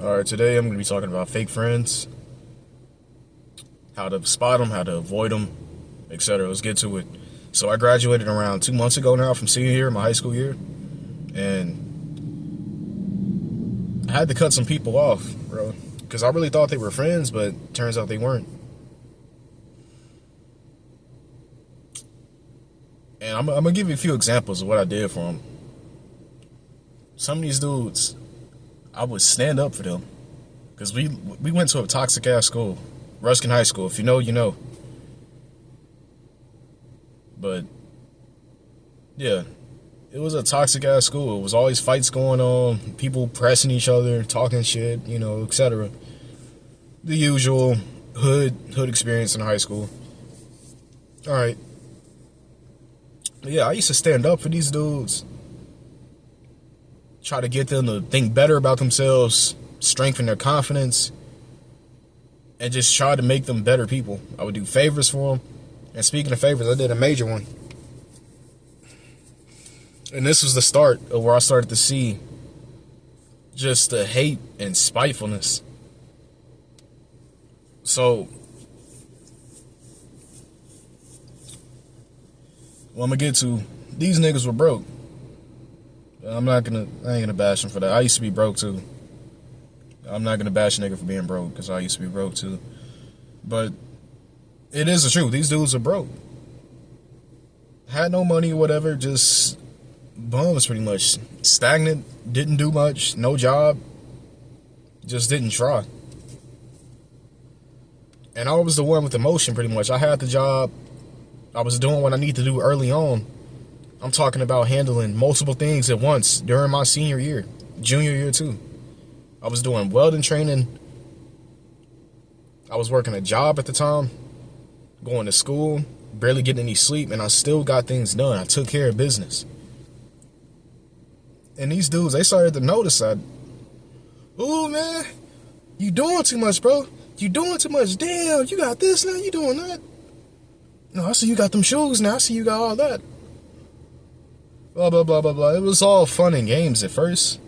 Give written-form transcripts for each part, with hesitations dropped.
Alright, today I'm going to be talking about fake friends, how to spot them, how to avoid them, etc. Let's get to it. So I graduated around 2 months ago now from senior year, my high school year, and I had to cut some people off, bro, because I really thought they were friends, but turns out they weren't. And I'm going to give you a few examples of what I did for them. Some of these dudes, I would stand up for them, because we went to a toxic ass school, Ruskin High School. If you know, you know. But yeah, it was a toxic ass school. It was always fights going on, people pressing each other, talking shit, etc. The usual hood experience in high school. All right. But yeah, I used to stand up for these dudes. Try to get them to think better about themselves, strengthen their confidence, and just try to make them better people. I would do favors for them. And speaking of favors, I did a major one. And this was the start of where I started to see just the hate and spitefulness. So, what I'm gonna get to, these niggas were broke. I ain't gonna bash him for that. I used to be broke too. I'm not gonna bash a nigga for being broke, because I used to be broke too. But it is the truth. These dudes are broke. Had no money or whatever, just bums pretty much. Stagnant, didn't do much, no job, just didn't try. And I was the one with emotion pretty much. I had the job. I was doing what I need to do early on. I'm talking about handling multiple things at once during my senior year, junior year too. I was doing welding training. I was working a job at the time, going to school, barely getting any sleep, and I still got things done. I took care of business. And these dudes, they started to notice that, ooh, man, you doing too much, bro. You doing too much. Damn, you got this now, you doing that. No, I see you got them shoes now. I see you got all that. Blah, blah, blah, blah, blah. It was all fun and games at first.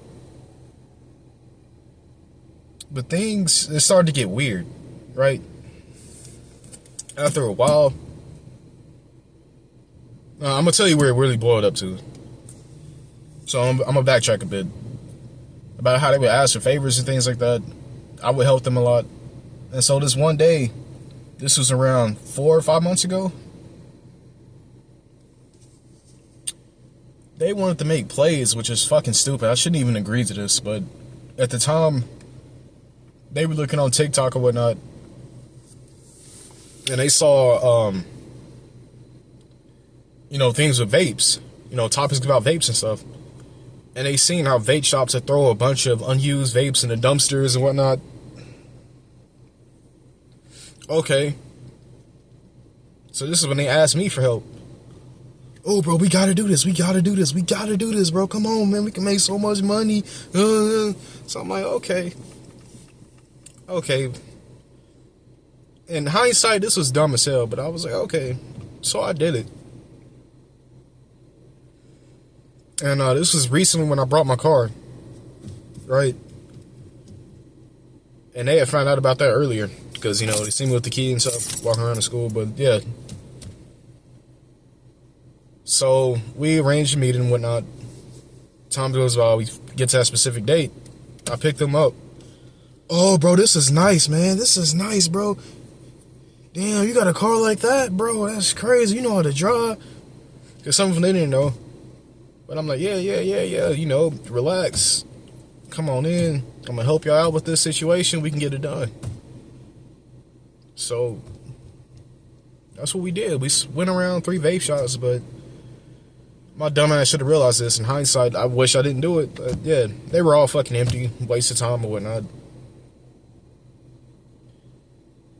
But it started to get weird, right? After a while, I'm going to tell you where it really boiled up to. So I'm going to backtrack a bit. About how they would ask for favors and things like that. I would help them a lot. And so this one day, this was around 4 or 5 months ago, they wanted to make plays, which is fucking stupid. I shouldn't even agree to this, but at the time, they were looking on TikTok or whatnot, and they saw, things with vapes, topics about vapes and stuff, and they seen how vape shops would throw a bunch of unused vapes in the dumpsters and whatnot. Okay. So this is when they asked me for help. Oh, bro, we gotta do this. We gotta do this. We gotta do this, bro. Come on, man. We can make so much money. So I'm like, okay. In hindsight, this was dumb as hell, but I was like, okay. So I did it. And this was recently when I brought my car. Right? And they had found out about that earlier. Because, they see me with the key and stuff, walking around the school. But, yeah. So, we arranged a meeting and whatnot. Time goes by, we get to that specific date. I picked them up. Oh, bro, this is nice, man. This is nice, bro. Damn, you got a car like that, bro. That's crazy. You know how to drive. Because some of them, they didn't know. But I'm like, yeah. Relax. Come on in. I'm going to help y'all out with this situation. We can get it done. So, that's what we did. We went around 3 vape shops, but my dumb ass should have realized this. In hindsight, I wish I didn't do it. But yeah, they were all fucking empty, waste of time or whatnot.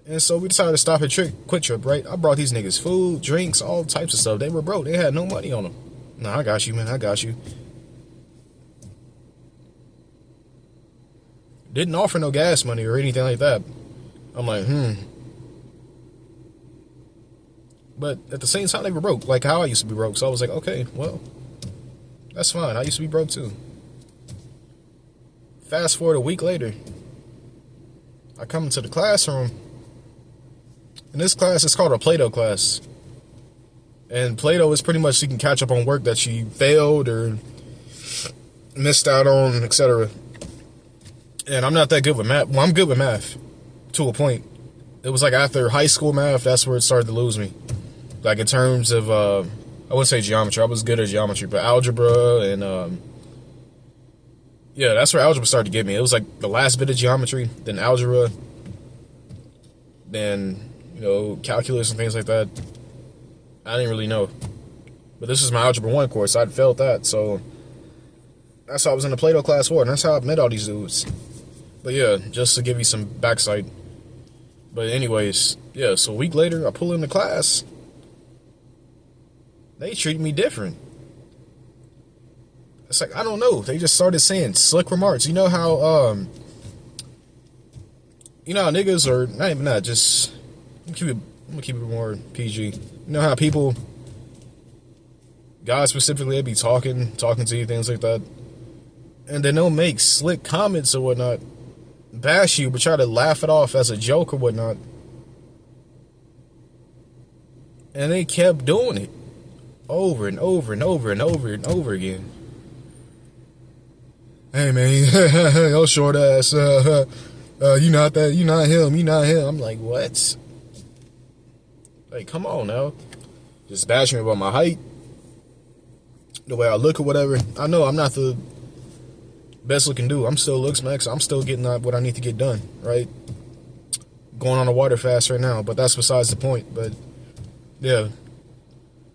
And so we decided to stop at Quick Trip, right? I brought these niggas food, drinks, all types of stuff. They were broke. They had no money on them. No, I got you, man. I got you. Didn't offer no gas money or anything like that. I'm like, But at the same time, they were broke, like how I used to be broke. So I was like, okay, well, that's fine. I used to be broke too. Fast forward a week later, I come into the classroom, and this class is called a Play-Doh class. And Play-Doh is pretty much you can catch up on work that you failed or missed out on, etc. And I'm not that good with math. Well, I'm good with math to a point. It was like after high school math, that's where it started to lose me. Like in terms of, I wouldn't say geometry. I was good at geometry, but algebra and, yeah, that's where algebra started to get me. It was like the last bit of geometry, then algebra, then, calculus and things like that. I didn't really know. But this is my Algebra 1 course. I'd failed that, so that's how I was in the Play-Doh class 4, and that's how I met all these dudes. But yeah, just to give you some backside. But anyways, yeah, so a week later, I pull into class. They treat me different. It's like, I don't know. They just started saying slick remarks. You know how niggas are, not even that, just, I'm gonna keep it more PG. You know how people, guys specifically, they be talking to you, things like that. And then they'll make slick comments or whatnot, bash you, but try to laugh it off as a joke or whatnot. And they kept doing it over and over and over and over and over again. Hey man, yo short ass, you not that, you not him, you not him. I'm like, what? Like, come on now. Just bashing me about my height, the way I look or whatever. I know I'm not the best looking dude. I'm still looks max. I'm still getting what I need to get done, right? Going on a water fast right now, but that's besides the point. But yeah,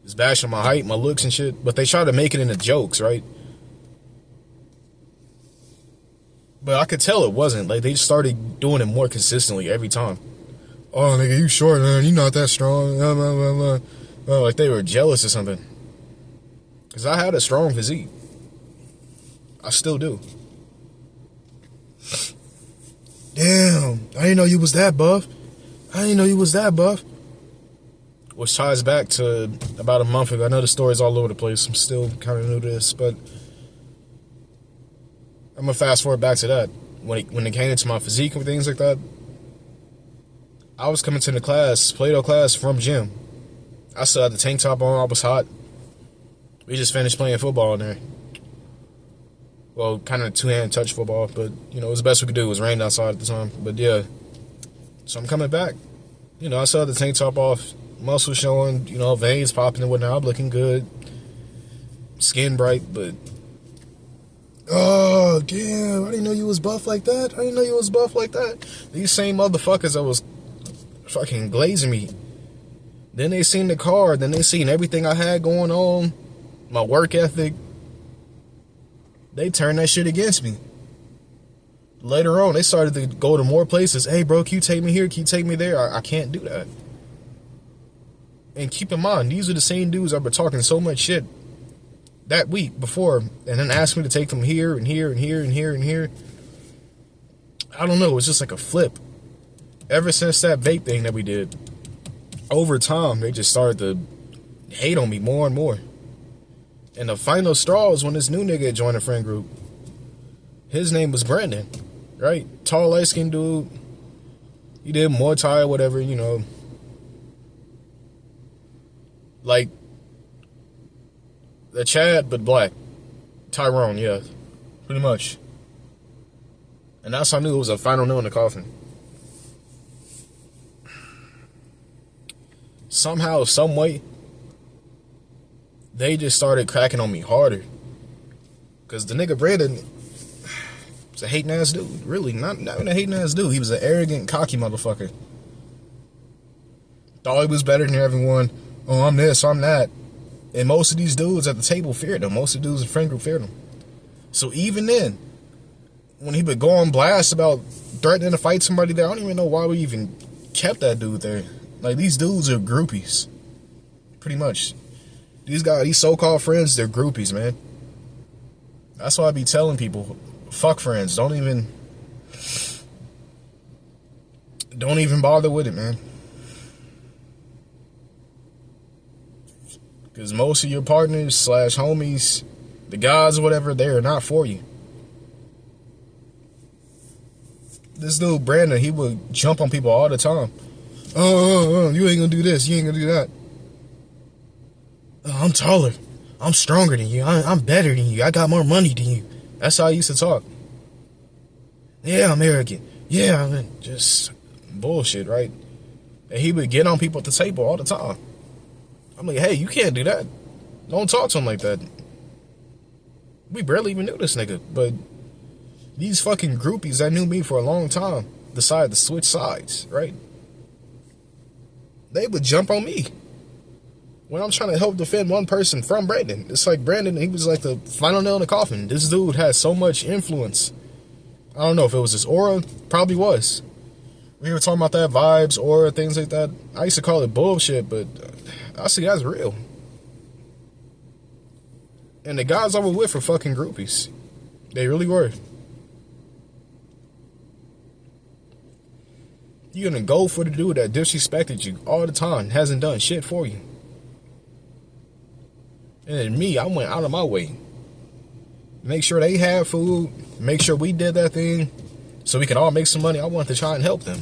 just bashing my height, my looks and shit. But they try to make it into jokes, right? But I could tell it wasn't. Like, they just started doing it more consistently every time. Oh, nigga, you short, man. You not that strong. Like they were jealous or something. Because I had a strong physique. I still do. Damn, I didn't know you was that buff. Which ties back to about a month ago. I know the story's all over the place. I'm still kind of new to this, but I'm going to fast forward back to that. When it came into my physique and things like that, I was coming to the class, Play-Doh class from gym. I still had the tank top on. I was hot. We just finished playing football in there. Well, kind of two-hand touch football, but, it was the best we could do. It was raining outside at the time. But, yeah. So I'm coming back. I still had the tank top off. Muscles showing, veins popping and whatnot. I'm looking good. Skin bright, but... Oh, damn. I didn't know you was buff like that. These same motherfuckers that was fucking glazing me. Then they seen the car. Then they seen everything I had going on. My work ethic. They turned that shit against me. Later on, they started to go to more places. Hey, bro, can you take me here? Can you take me there? I can't do that. And keep in mind, these are the same dudes that were talking so much shit that week before, and then asked me to take them here and here and here and here and here. I don't know. It's just like a flip. Ever since that vape thing that we did, over time, they just started to hate on me more and more. And the final straw is when this new nigga joined a friend group. His name was Brandon, right? Tall, light-skinned dude. He did Muay Thai or whatever, Like the Chad, but black. Tyrone, yeah. Pretty much. And that's how I knew it was a final nail in the coffin. Somehow, some way, they just started cracking on me harder. Because the nigga Brandon was a hating ass dude. Really, not even a hating ass dude. He was an arrogant, cocky motherfucker. Thought he was better than everyone. Oh, I'm this, I'm that. And most of these dudes at the table feared him. Most of the dudes in the friend group feared him. So even then, when he would go on blast about threatening to fight somebody there, I don't even know why we even kept that dude there. Like, these dudes are groupies. Pretty much. These guys, these so-called friends, they're groupies, man. That's why I be telling people, fuck friends. Don't even bother with it, man. Because most of your partners / homies, the guys or whatever, they are not for you. This dude, Brandon, he would jump on people all the time. You ain't gonna do this. You ain't gonna do that. I'm taller. I'm stronger than you. I'm better than you. I got more money than you. That's how I used to talk. Yeah, I'm arrogant. Yeah, I mean, just bullshit, right? And he would get on people at the table all the time. I'm like, hey, you can't do that. Don't talk to him like that. We barely even knew this nigga, but these fucking groupies that knew me for a long time decided to switch sides, right? They would jump on me when I'm trying to help defend one person from Brandon. It's like Brandon, he was like the final nail in the coffin. This dude has so much influence. I don't know if it was his aura, probably was. We were talking about that, vibes, aura, things like that. I used to call it bullshit, but I see that's real. And the guys I was with were fucking groupies. They really were. You're gonna go for the dude that disrespected you all the time, hasn't done shit for you. And then me, I went out of my way. Make sure they had food, make sure we did that thing, so we could all make some money. I wanted to try and help them.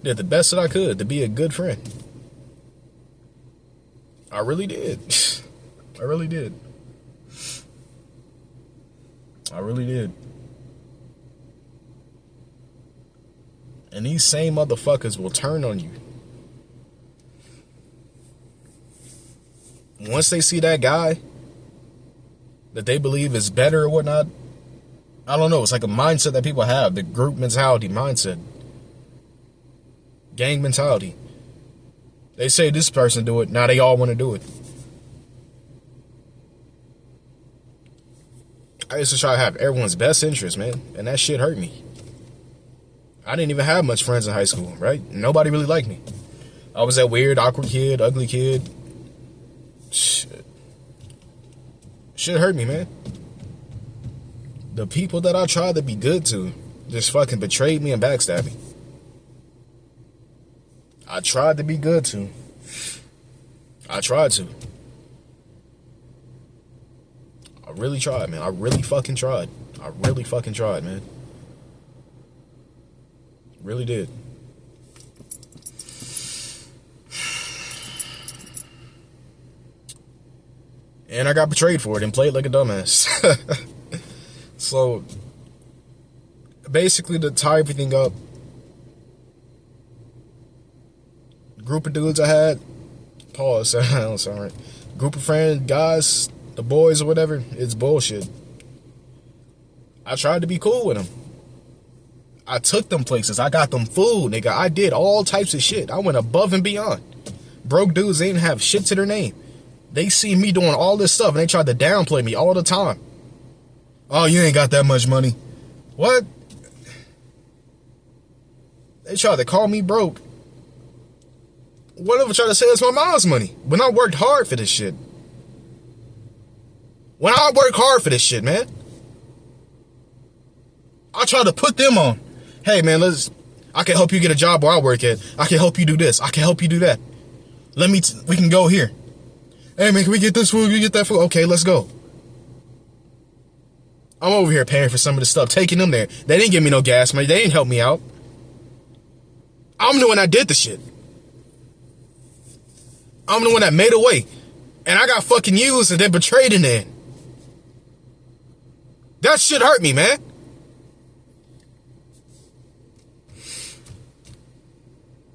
Did the best that I could to be a good friend. I really did. I really did. I really did. And these same motherfuckers will turn on you. Once they see that guy that they believe is better or whatnot, I don't know, it's like a mindset that people have, the group mentality mindset. Gang mentality. They say this person do it, now they all want to do it. I used to try to have everyone's best interest, man, and that shit hurt me. I didn't even have much friends in high school, right? Nobody really liked me. I was that weird, awkward kid, ugly kid. Shit hurt me, man. The people that I tried to be good to just fucking betrayed me and backstabbed me. I tried to be good to. I tried to. I really tried, man. I really fucking tried. I really fucking tried, man. Really did. And I got betrayed for it and played like a dumbass. So, basically to tie everything up, group of dudes I had, pause, I don't sound right. Group of friends, guys, the boys or whatever, it's bullshit. I tried to be cool with them. I took them places. I got them food, nigga. I did all types of shit. I went above and beyond. Broke dudes, they didn't have shit to their name. They see me doing all this stuff and they tried to downplay me all the time. Oh, you ain't got that much money. What? They tried to call me broke. One of them tried to say it's my mom's money. When I worked hard for this shit. When I worked hard for this shit, man. I tried to put them on. Hey, man, I can help you get a job where I work at. I can help you do this. I can help you do that. We can go here. Hey, man, can we get this food? Can we get that food? Okay, let's go. I'm over here paying for some of this stuff, taking them there. They didn't give me no gas money. They didn't help me out. I'm the one that did the shit. I'm the one that made a way. And I got fucking used and then betrayed in the end. That shit hurt me, man.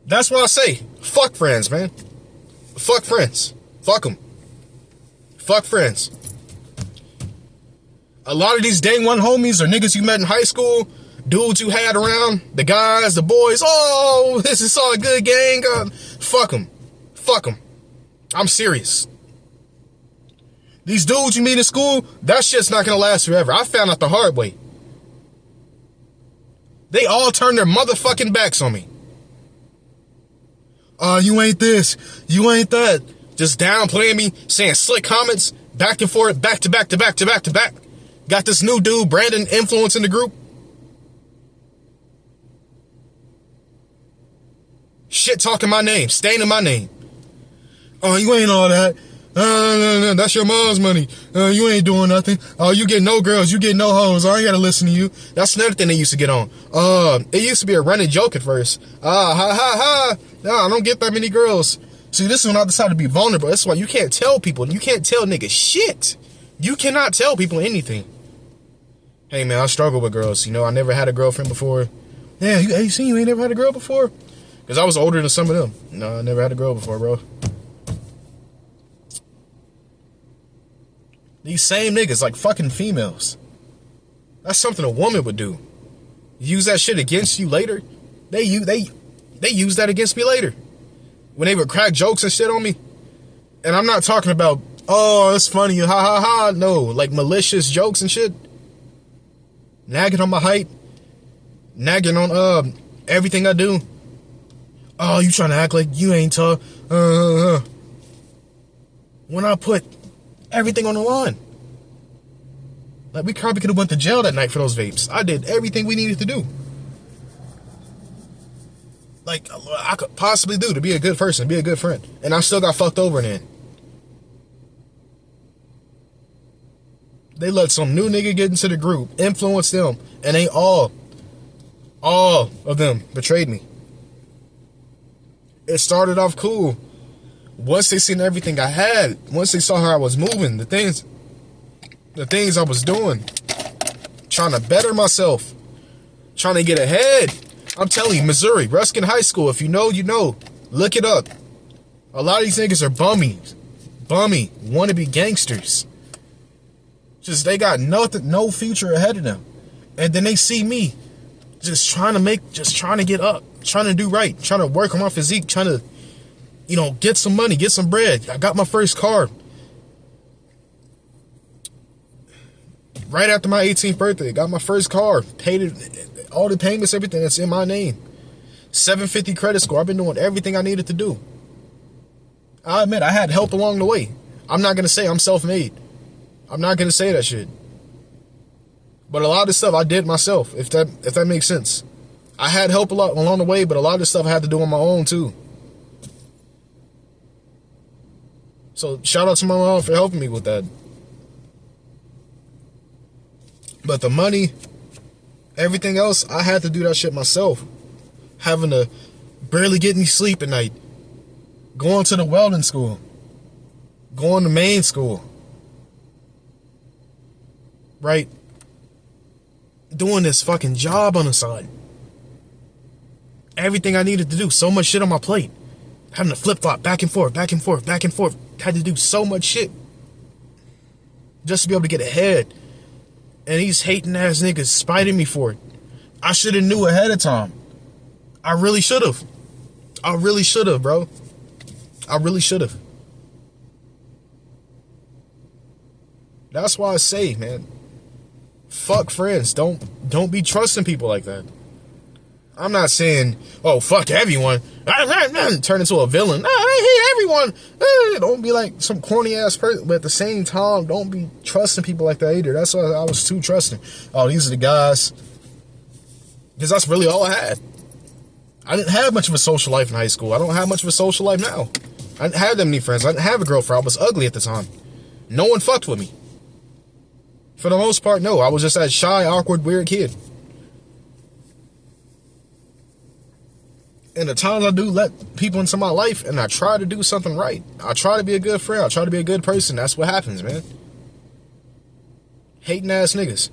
That's what I say. Fuck friends, man. Fuck friends. Fuck them. Fuck friends. A lot of these day one homies are niggas you met in high school, dudes you had around, the guys, the boys. Oh, this is all a good gang. Fuck them. Fuck them. I'm serious. These dudes you meet in school, that shit's not gonna last forever. I found out the hard way. They all turned their motherfucking backs on me. You ain't this, you ain't that. Just downplaying me, saying slick comments, back and forth, back to back to back to back to back. Got this new dude, Brandon, influencing the group. Shit talking my name, staying in my name. Oh, you ain't all that. That's your mom's money. You ain't doing nothing. Oh, you get no girls. You get no hoes. I ain't got to listen to you. That's another thing they used to get on. It used to be a running joke at first. Ha, ha, ha. No, I don't get that many girls. See, this is when I decided to be vulnerable. That's why you can't tell people. You can't tell niggas shit. You cannot tell people anything. Hey, man, I struggle with girls. You know, I never had a girlfriend before. Yeah, you ain't never had a girl before? Because I was older than some of them. No, I never had a girl before, bro. These same niggas, like fucking females. That's something a woman would do. Use that shit against you later. They use that against me later. When they would crack jokes and shit on me. And I'm not talking about, oh, it's funny, ha ha ha. No, like malicious jokes and shit. Nagging on my height. Nagging on everything I do. Oh, you trying to act like you ain't tough. When I put everything on the line. Like, we probably could have went to jail that night for those vapes. I did everything we needed to do. Like, I could possibly do to be a good person, be a good friend. And I still got fucked over in the end. They let some new nigga get into the group, influence them, and they all of them betrayed me. It started off cool. Once they seen everything I had, once they saw how I was moving, the things I was doing, trying to better myself, trying to get ahead. I'm telling you, Missouri, Ruskin High School, if you know, you know. Look it up. A lot of these niggas are bummy, wannabe gangsters. Just, they got nothing, no future ahead of them. And then they see me just trying to get up, trying to do right, trying to work on my physique, trying to, you know, get some money, get some bread. I got my first car right after my 18th birthday. Got my first car, paid it, all the payments, everything that's in my name. 750 credit score. I've been doing everything I needed to do. I admit I had help along the way. I'm not gonna say I'm self-made. I'm not gonna say that shit. But a lot of stuff I did myself, if that makes sense. I had help a lot along the way, but a lot of stuff I had to do on my own too. So shout out to my mom for helping me with that. But the money, everything else, I had to do that shit myself. Having to barely get any sleep at night. Going to the welding school. Going to main school. Right? Doing this fucking job on the side. Everything I needed to do. So much shit on my plate. Having to flip-flop back and forth, back and forth, back and forth. Had to do so much shit. Just to be able to get ahead. And these hating ass niggas spiting me for it. I should have knew ahead of time. I really should have. I really should have, bro. I really should have. That's why I say, man, fuck friends. Don't be trusting people like that. I'm not saying, oh, fuck everyone. Turn into a villain. I hate everyone. Don't be like some corny ass person. But at the same time, don't be trusting people like that either. That's why I was too trusting. Oh, these are the guys. Because that's really all I had. I didn't have much of a social life in high school. I don't have much of a social life now. I didn't have that many friends. I didn't have a girlfriend. I was ugly at the time. No one fucked with me. For the most part, no. I was just that shy, awkward, weird kid. And the times I do let people into my life and I try to do something right. I try to be a good friend. I try to be a good person. That's what happens, man. Hating ass niggas.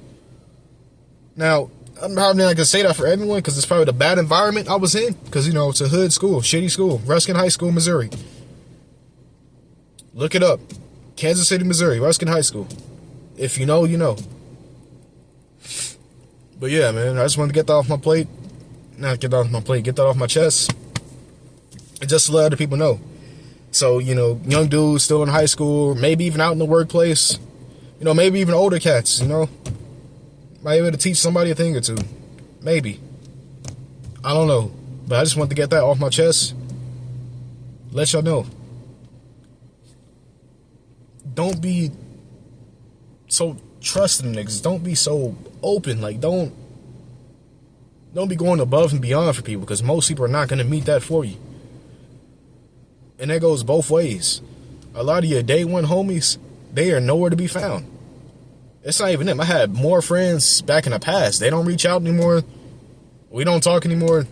Now, I'm probably not going to say that for everyone because it's probably the bad environment I was in. Because, you know, it's a hood school, shitty school. Ruskin High School, Missouri. Look it up. Kansas City, Missouri, Ruskin High School. If you know, you know. But yeah, man, I just wanted to get that off my plate. Not get that off my plate, get that off my chest. And just to let other people know. So, you know, young dudes still in high school, maybe even out in the workplace. You know, maybe even older cats, you know. Might be able to teach somebody a thing or two. Maybe. I don't know. But I just wanted to get that off my chest. Let y'all know. Don't be so trusting niggas. Don't be so open. Like, don't be going above and beyond for people because most people are not going to meet that for you. And that goes both ways. A lot of your day one homies, they are nowhere to be found. It's not even them. I had more friends back in the past. They don't reach out anymore. We don't talk anymore.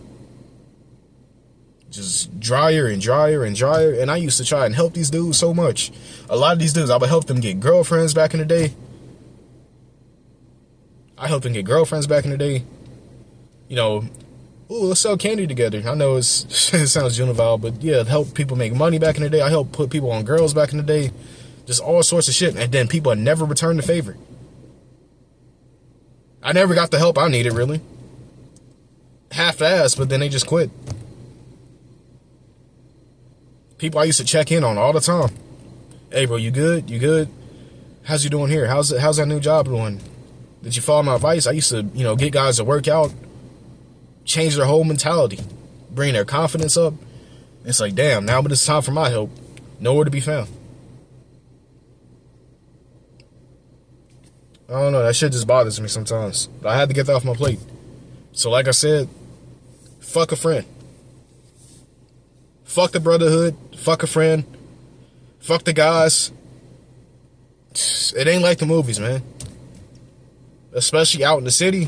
Just drier and drier and drier. And I used to try and help these dudes so much. A lot of these dudes, I would help them get girlfriends back in the day. You know, ooh, let's sell candy together. I know it sounds juvenile, but yeah, help people make money back in the day. I helped put people on girls back in the day. Just all sorts of shit. And then people never returned the favor. I never got the help I needed, really. Half-assed, but then they just quit. People I used to check in on all the time. Hey, bro, you good? You good? How's you doing here? How's that new job doing? Did you follow my advice? I used to, get guys to work out, change their whole mentality, bring their confidence up. It's like, damn, now it's time for my help. Nowhere to be found. I don't know, that shit just bothers me sometimes. But I had to get that off my plate. So like I said, fuck a friend. Fuck the brotherhood. Fuck a friend. Fuck the guys. It ain't like the movies, man. Especially out in the city.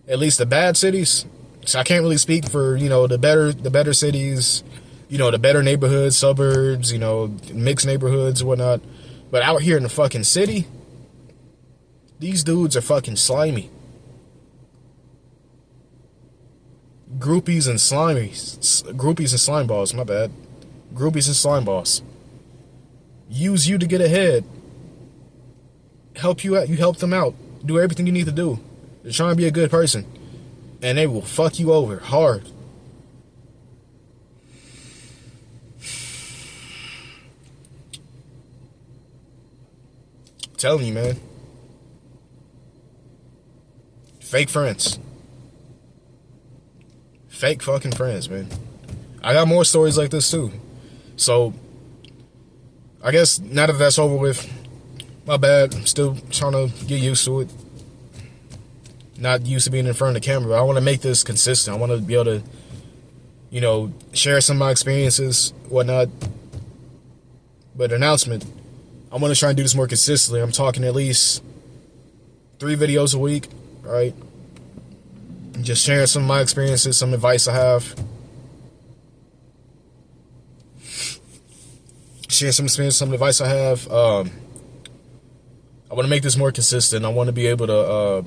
At least the bad cities. So I can't really speak for, the better cities, the better neighborhoods, suburbs, mixed neighborhoods and whatnot. But out here in the fucking city, these dudes are fucking slimy. Groupies and slime balls, my bad. Groupies and slime balls. Use you to get ahead. Help you out, you help them out. Do everything you need to do. They're trying to be a good person. And they will fuck you over hard. I'm telling you, man. Fake friends. Fake fucking friends, man. I got more stories like this too. So, I guess now that that's over with, my bad. I'm still trying to get used to it. Not used to being in front of the camera, but I want to make this consistent. I want to be able to, share some of my experiences, whatnot. But announcement, I want to try and do this more consistently. I'm talking at least 3 videos a week, right? Just sharing some of my experiences, some advice I have. Share some experience, some advice I have. I want to make this more consistent. I want to be able to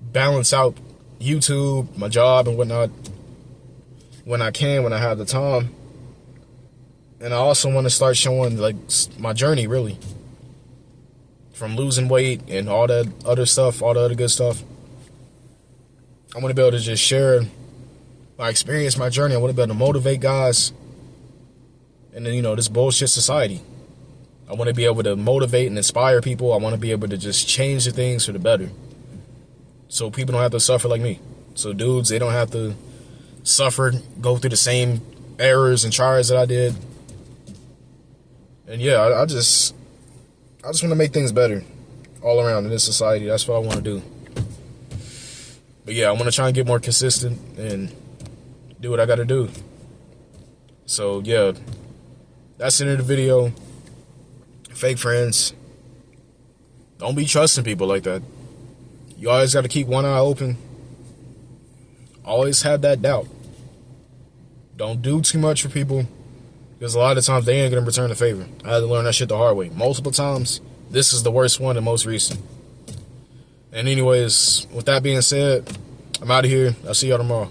balance out YouTube, my job, and whatnot when I can, when I have the time. And I also want to start showing my journey, really, from losing weight and all that other stuff, all the other good stuff. I want to be able to just share my experience, my journey. I want to be able to motivate guys in this bullshit society. I want to be able to motivate and inspire people. I want to be able to just change the things for the better, so people don't have to suffer like me. So dudes, they don't have to suffer, go through the same errors and trials that I did. And yeah, I just want to make things better all around in this society. That's what I want to do. But yeah, I want to try and get more consistent and do what I got to do. So yeah, that's the end of the video. Fake friends. Don't be trusting people like that. You always got to keep one eye open. Always have that doubt. Don't do too much for people, because a lot of times they ain't going to return the favor. I had to learn that shit the hard way. Multiple times. This is the worst one and most recent. And anyways, with that being said, I'm out of here. I'll see y'all tomorrow.